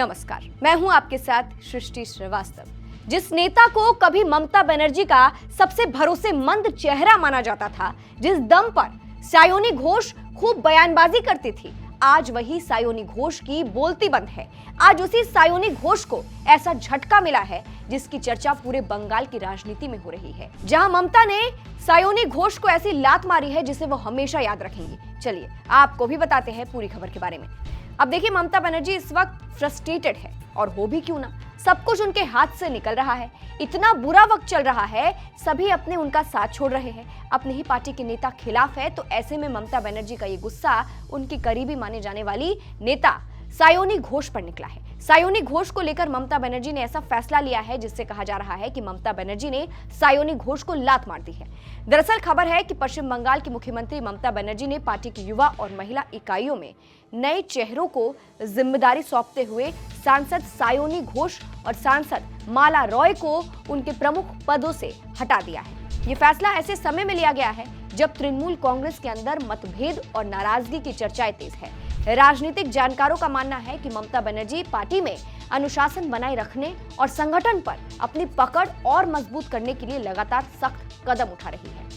नमस्कार, मैं हूं आपके साथ सृष्टि श्रीवास्तव। जिस नेता को कभी ममता बनर्जी का सबसे भरोसेमंद चेहरा माना जाता था, जिस दम पर सायोनी घोष खूब बयानबाजी करती थी, आज वही सायोनी घोष की बोलती बंद है। आज उसी सायोनी घोष को ऐसा झटका मिला है जिसकी चर्चा पूरे बंगाल की राजनीति में हो रही है। जहां ममता ने सायोनी घोष को ऐसी लात मारी है जिसे वो हमेशा याद रखेंगी। चलिए आपको भी बताते हैं पूरी खबर के बारे में। अब देखिए, ममता बनर्जी इस वक्त फ्रस्ट्रेटेड है, और हो भी क्यों ना, सब कुछ उनके हाथ से निकल रहा है। इतना बुरा वक्त चल रहा है, सभी अपने उनका साथ छोड़ रहे हैं, अपनी ही पार्टी के नेता खिलाफ है। तो ऐसे में ममता बनर्जी का ये गुस्सा उनकी करीबी माने जाने वाली नेता सायोनी घोष पर निकला है। सायोनी घोष को लेकर ममता बनर्जी ने ऐसा फैसला लिया है जिससे कहा जा रहा है कि ममता बनर्जी ने सायोनी घोष को लात मार दी है। दरअसल खबर है कि पश्चिम बंगाल की मुख्यमंत्री ममता बनर्जी ने पार्टी की युवा और महिला इकाइयों में नए चेहरों को जिम्मेदारी सौंपते हुए सांसद सायोनी घोष और सांसद माला रॉय को उनके प्रमुख पदों से हटा दिया है। ये फैसला ऐसे समय में लिया गया है जब तृणमूल कांग्रेस के अंदर मतभेद और नाराजगी की चर्चाएं तेज है। राजनीतिक जानकारों का मानना है कि ममता बनर्जी पार्टी में अनुशासन बनाए रखने और संगठन पर अपनी पकड़ और मजबूत करने के लिए लगातार सख्त कदम उठा रही है।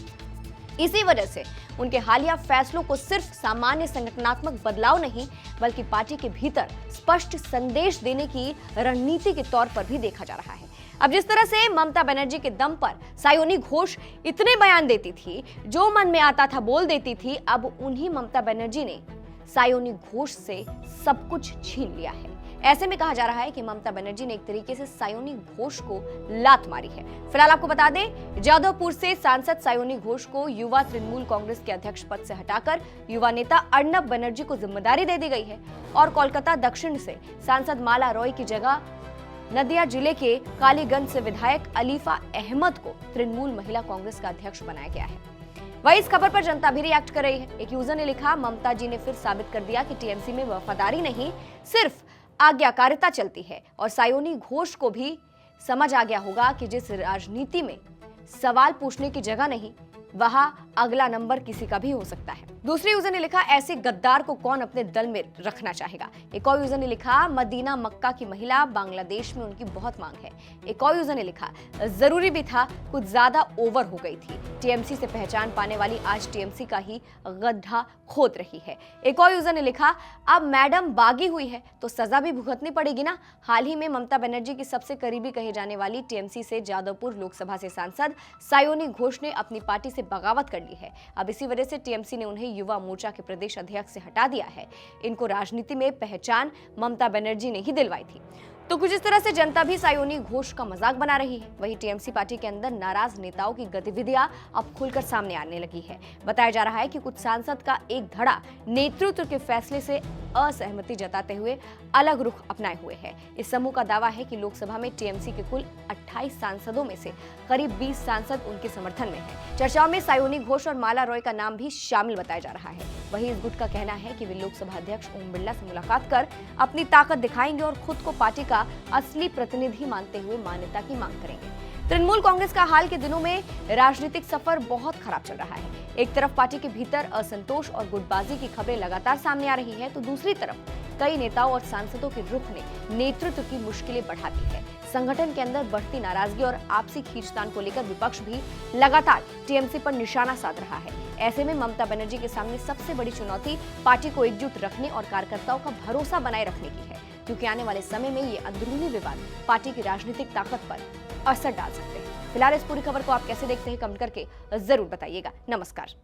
इसी वजह से उनके हालिया फैसलों को सिर्फ सामान्य संगठनात्मक बदलाव नहीं, बल्कि पार्टी के भीतर स्पष्ट संदेश देने की रणनीति के तौर पर भी देखा जा रहा है। अब जिस तरह से ममता बनर्जी के दम पर सायोनी घोष इतने बयान देती थी, जो मन में आता था बोल देती थी, अब उन्हीं ममता बनर्जी ने सायोनी घोष से सब कुछ छीन लिया है। ऐसे में कहा जा रहा है कि ममता बनर्जी ने एक तरीके से सायोनी घोष को लात मारी है। फिलहाल आपको बता दें, जादवपुर से सांसद सायोनी घोष को युवा तृणमूल कांग्रेस के अध्यक्ष पद से हटाकर युवा नेता अर्नब बनर्जी को जिम्मेदारी दे दी गई है, और कोलकाता दक्षिण से सांसद माला रॉय की जगह नदिया जिले के कालीगंज से विधायक अलीफा अहमद को तृणमूल महिला कांग्रेस का अध्यक्ष बनाया गया है। वही इस खबर पर जनता भी रिएक्ट कर रही है। एक यूजर ने लिखा, ममता जी ने फिर साबित कर दिया कि टीएमसी में वफादारी नहीं, सिर्फ आज्ञाकारिता चलती है। और सायोनी घोष को भी समझ आ गया होगा कि जिस राजनीति में सवाल पूछने की जगह नहीं, वहां अगला नंबर किसी का भी हो सकता है। दूसरे यूजर ने लिखा, ऐसे गद्दार को कौन अपने दल में रखना चाहेगा। एक और यूजर ने लिखा, मदीना मक्का की महिला, बांग्लादेश में उनकी बहुत मांग है। एक और यूजर ने लिखा, जरूरी भी था, कुछ ज्यादा ओवर हो गई थी। टीएमसी से पहचान पाने वाली आज टीएमसी का ही गड्ढा खोद रही है। एक और यूजर ने लिखा, अब मैडम बागी हुई है तो सजा भी भुगतनी पड़ेगी ना। हाल ही में ममता बनर्जी की सबसे करीबी कहे जाने वाली टीएमसी से जादवपुर लोकसभा से सांसद सायोनी घोष ने अपनी पार्टी से बगावत कर ली है। अब इसी वजह से टीएमसी ने उन्हें युवा मोर्चा के प्रदेश अध्यक्ष से हटा दिया है। इनको राजनीति में पहचान ममता बनर्जी ने ही दिलवाई थी। तो कुछ इस तरह से जनता भी सायोनी घोष का मजाक बना रही है। वहीं टीएमसी पार्टी के अंदर नाराज नेताओं की गतिविधियां अब खुलकर सामने आने लगी है। बताया जा रहा है कि कुछ सांसद का एक धड़ा नेतृत्व के फैसले से असहमति जताते हुए अलग रुख अपनाए हुए है। इस समूह का दावा है कि लोकसभा में टीएमसी के कुल 28 सांसदों में से करीब 20 सांसद उनके समर्थन में है। चर्चाओं में सायोनी घोष और माला रॉय का नाम भी शामिल बताया जा रहा है। वहीं इस गुट का कहना है कि वे लोकसभा अध्यक्ष ओम बिरला से मुलाकात कर अपनी ताकत दिखाएंगे और खुद को पार्टी का असली प्रतिनिधि मानते हुए मान्यता की मांग करेंगे। तृणमूल कांग्रेस का हाल के दिनों में राजनीतिक सफर बहुत खराब चल रहा है। एक तरफ पार्टी के भीतर असंतोष और गुटबाजी की खबरें लगातार सामने आ रही है, तो दूसरी तरफ कई नेताओं और सांसदों के रुख ने नेतृत्व की मुश्किलें बढ़ा दी है। संगठन के अंदर बढ़ती नाराजगी और आपसी खींचतान को लेकर विपक्ष भी लगातार टीएमसी पर निशाना साध रहा है। ऐसे में ममता बनर्जी के सामने सबसे बड़ी चुनौती पार्टी को एकजुट रखने और कार्यकर्ताओं का भरोसा बनाए रखने की है, क्योंकि आने वाले समय में ये अंदरूनी विवाद पार्टी की राजनीतिक ताकत पर असर डाल सकते हैं। फिलहाल इस पूरी खबर को आप कैसे देखते हैं, कमेंट करके जरूर बताइएगा। नमस्कार।